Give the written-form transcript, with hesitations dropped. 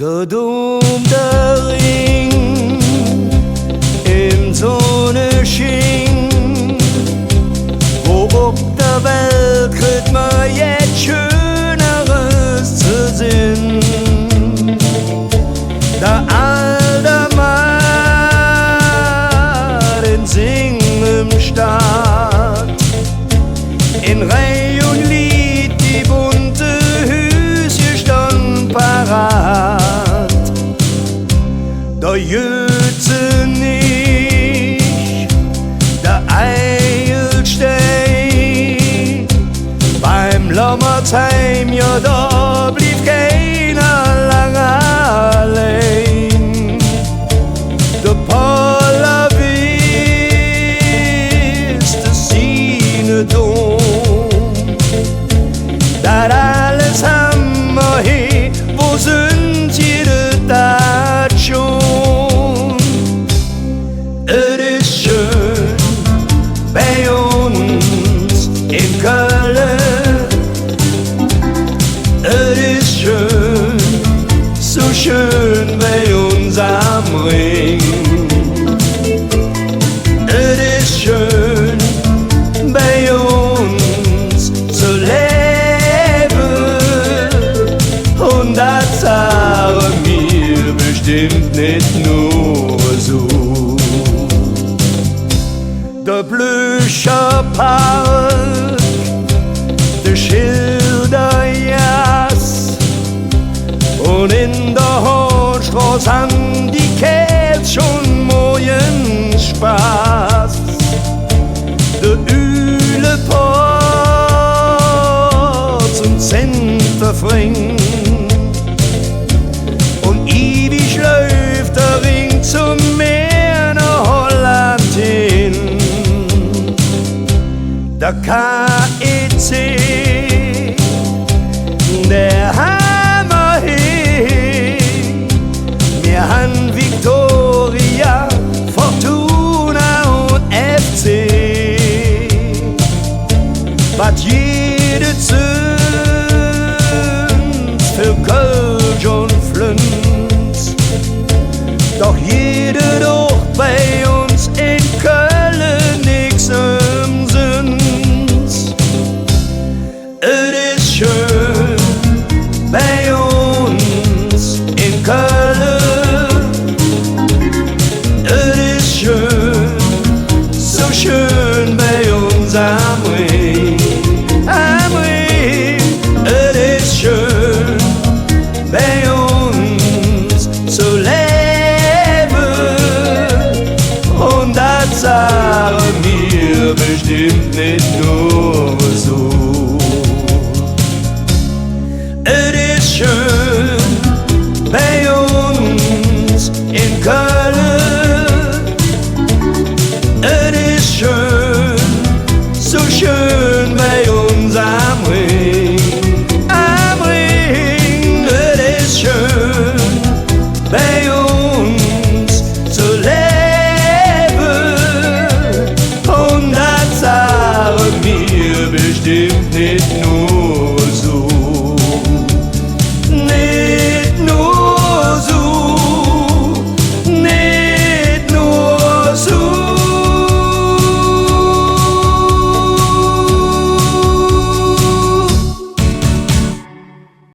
Der Dom, der Ring, in Sonnenschein, wo auf der Welt kriegt man jetzt Schöneres zu sehen. Der alte Mann in Singemstadt, in Reih und Lied, die bunte Hüse stand parat. Der Jötze nicht, der Eilstein, beim Lommerzheim, ja da blieb keiner lange allein. Der Poller wusste seine Dom, dat alles haben wir hier, wo sind jede Tat schon? Es ist schön bei uns in Köln, es ist schön, so schön bei uns am Ring. Es ist schön bei uns zu leben, und das sagen wir bestimmt nicht nur so. Der Blücher Park, der Schilderjas, und in der Hornstraße haben die Kerls schon morgen Spaß. Der Üleport und Centerfring, und ewig läuft der Ring zum Meer nach Holland hin. Der KEC, der Hammer hin. Wir haben Victoria, Fortuna und FC. Was jede zünd für Kölsch und Flünz, doch jede doch bei uns in Köln nix umsonst. Es ist schön bei uns in Köln, es ist schön, so schön bei uns am Ring. Am Ring, es ist schön bei uns zu leben, und das sagen wir bestimmt nicht nur so. Es ist schön bei uns in Köln, es ist schön, so schön bei uns am Ring. Am Ring, es ist schön bei uns zu leben, und das sagen wir bestimmt nicht nur